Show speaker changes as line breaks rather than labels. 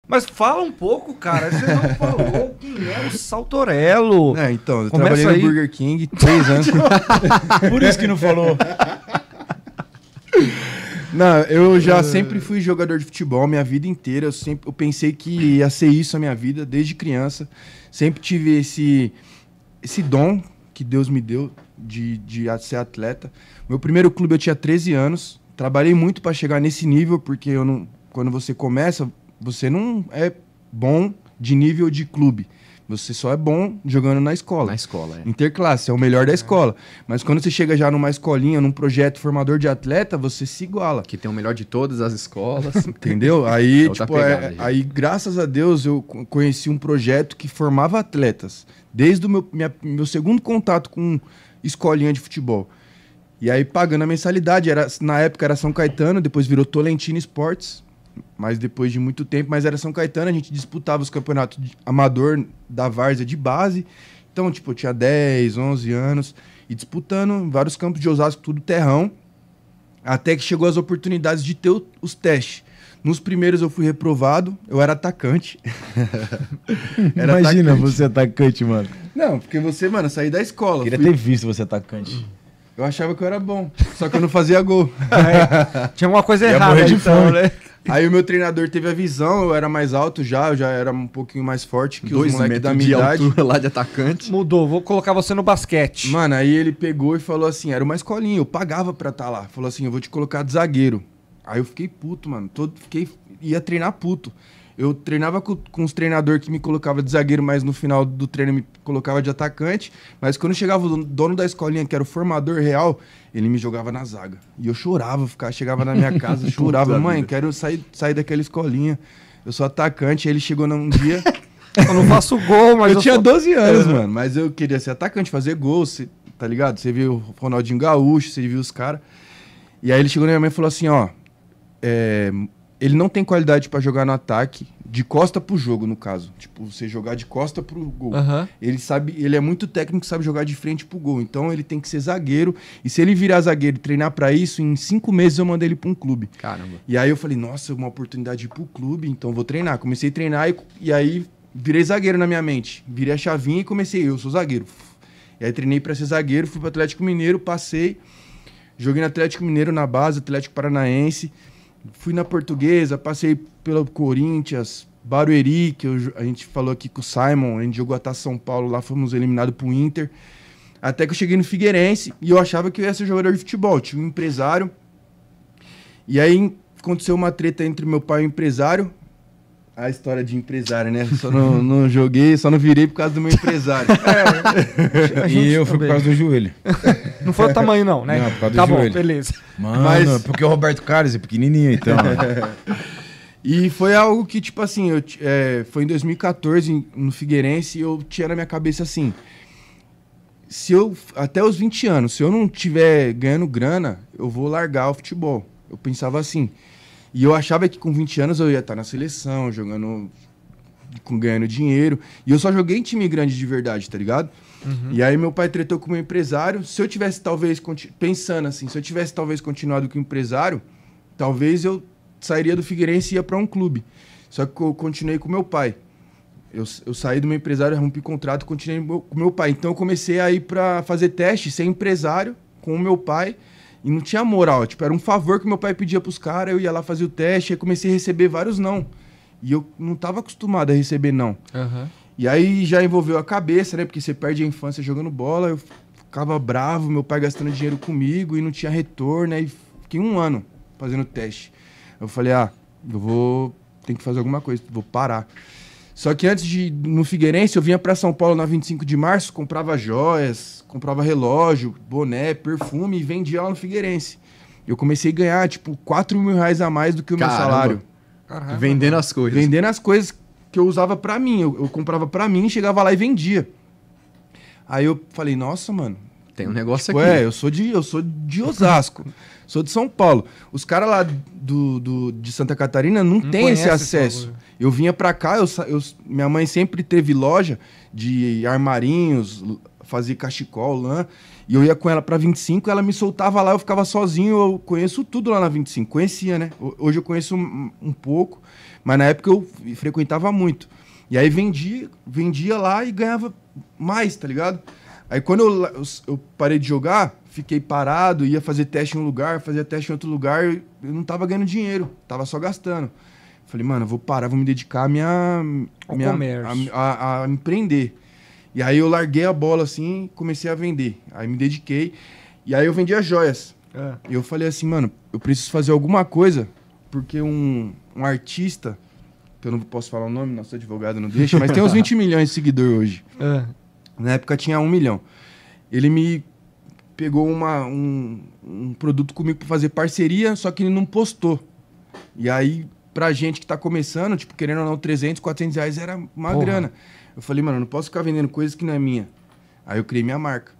Mas fala um pouco, cara. Você não falou quem é o Saltorello.
Então, eu
Começa
trabalhei
aí.
no Burger King 3 anos.
Por isso que não falou.
Não, eu já sempre fui jogador de futebol minha vida inteira. Eu pensei que ia ser isso a minha vida desde criança. Sempre tive esse dom que Deus me deu de ser atleta. Meu primeiro clube eu tinha 13 anos. Trabalhei muito para chegar nesse nível, porque quando você começa, você não é bom de nível de clube. Você só é bom jogando na escola.
Na escola, é.
Interclasse, é o melhor da escola. Mas quando você chega já numa escolinha, num projeto formador de atleta, você se iguala.
Que tem o melhor de todas as escolas.
Entendeu? Aí,
outra
tipo,
pegada,
aí, graças a Deus, eu conheci um projeto que formava atletas. Desde o meu segundo contato com escolinha de futebol. E aí, pagando a mensalidade, na época era São Caetano, depois virou Tolentino Esportes. Mas depois de muito tempo, mas era São Caetano, a gente disputava os campeonatos amador da várzea de base. Então, tipo, eu tinha 10, 11 anos, e disputando em vários campos de Osasco, tudo terrão, até que chegou as oportunidades de ter os testes. Nos primeiros eu fui reprovado, eu era atacante.
Imagina você atacante, mano.
Não, porque você, mano, saí da escola.
Queria ter visto você atacante.
Eu achava que eu era bom, só que eu não fazia gol.
Tinha alguma coisa
Ia
errada
morrer de
então,
fome.
né?
Aí o meu treinador teve a visão, eu era mais alto eu já era um pouquinho mais forte que os moleques da minha idade.
altura lá de atacante.
Mudou, vou colocar você no basquete.
Mano, aí ele pegou e falou assim, era uma escolinha, eu pagava pra estar lá. Falou assim, eu vou te colocar de zagueiro. Aí eu fiquei puto, mano, ia treinar puto. Eu treinava com os treinadores que me colocava de zagueiro, mas no final do treino me colocava de atacante. Mas quando chegava o dono da escolinha, que era o formador real, ele me jogava na zaga. E eu chorava, chegava na minha casa, chorava. Mãe, quero sair daquela escolinha. Eu sou atacante. Aí ele chegou num dia...
Eu não faço gol, mas
eu tinha 12 anos, mano. Mas eu queria ser atacante, fazer gol, tá ligado? Você viu o Ronaldinho Gaúcho, você viu os caras. E aí ele chegou na minha mãe e falou assim, ó... Ele não tem qualidade pra jogar no ataque, de costa pro jogo, no caso. Tipo, você jogar de costa pro gol.
Uhum.
Ele é muito técnico, sabe jogar de frente pro gol. Então ele tem que ser zagueiro. E se ele virar zagueiro e treinar pra isso, em 5 meses eu mandei ele pra um clube.
Caramba.
E aí eu falei, nossa, uma oportunidade de ir pro clube, então vou treinar. Comecei a treinar e aí virei zagueiro na minha mente. Virei a chavinha e comecei, eu sou zagueiro. E aí treinei pra ser zagueiro, fui pro Atlético Mineiro, passei. Joguei no Atlético Mineiro na base, Atlético Paranaense. Fui na Portuguesa, passei pelo Corinthians, Barueri, que a gente falou aqui com o Simon, a gente jogou até São Paulo, lá fomos eliminados pro Inter. Até que eu cheguei no Figueirense e eu achava que eu ia ser jogador de futebol. Tinha um empresário. E aí aconteceu uma treta entre meu pai e o empresário. A história de empresário, né? Só não joguei, só não virei por causa do meu empresário.
E eu fui por causa do joelho.
Não foi o tamanho, não, né?
Não, por causa do
Tá bom,
joelho.
beleza.
Mano, porque o Roberto Carlos é pequenininho, então.
E foi algo que, tipo assim, foi em 2014, no Figueirense, e eu tinha na minha cabeça assim, até os 20 anos, se eu não tiver ganhando grana, eu vou largar o futebol. Eu pensava assim. E eu achava que com 20 anos eu ia estar na seleção, ganhando dinheiro. E eu só joguei em time grande de verdade, tá ligado? Uhum. E aí meu pai tretou com o meu empresário. Se eu tivesse talvez, pensando assim, se eu tivesse talvez continuado com o empresário, talvez eu sairia do Figueirense e ia pra um clube. Só que eu continuei com meu pai. Eu saí do meu empresário, rompi contrato, continuei com meu pai. Então eu comecei a ir pra fazer teste, ser empresário com o meu pai. E não tinha moral, tipo, era um favor que meu pai pedia pros caras, eu ia lá fazer o teste, aí comecei a receber vários não. E eu não tava acostumado a receber não.
Uhum.
E aí já envolveu a cabeça, né, porque você perde a infância jogando bola, eu ficava bravo, meu pai gastando dinheiro comigo e não tinha retorno, aí fiquei 1 ano fazendo teste. Eu falei, tem que fazer alguma coisa, vou parar. Só que antes de ir no Figueirense, eu vinha pra São Paulo na 25 de março, comprava joias, comprava relógio, boné, perfume e vendia lá no Figueirense. Eu comecei a ganhar, tipo, 4 mil reais a mais do que o meu salário.
Caramba,
vendendo as coisas.
Vendendo as coisas que eu usava pra mim. Eu comprava pra mim, chegava lá e vendia. Aí eu falei, nossa, mano.
Tem um negócio
tipo,
aqui.
eu sou de Osasco. Sou de São Paulo. Os caras lá de Santa Catarina não tem esse acesso. Eu vinha pra cá, minha mãe sempre teve loja de armarinhos, fazer cachecol, lã, e eu ia com ela pra 25, ela me soltava lá, eu ficava sozinho, eu conheço tudo lá na 25, conhecia, né? Hoje eu conheço um pouco, mas na época eu frequentava muito. E aí vendia lá e ganhava mais, tá ligado? Aí quando eu parei de jogar, fiquei parado, ia fazer teste em um lugar, fazia teste em outro lugar, eu não tava ganhando dinheiro, tava só gastando. Falei, mano, eu vou parar, vou me dedicar a empreender. E aí eu larguei a bola assim e comecei a vender. Aí me dediquei. E aí eu vendia joias. E eu falei assim, mano, eu preciso fazer alguma coisa, porque um artista, que eu não posso falar o nome, nosso advogado não deixa, mas tem uns 20 milhões de seguidores hoje. Na época tinha 1 milhão. Ele me pegou um produto comigo pra fazer parceria, só que ele não postou. E aí, pra gente que tá começando, tipo, querendo ou não, 300, 400 reais era uma grana. Eu falei, mano, eu não posso ficar vendendo coisas que não é minha. Aí eu criei minha marca.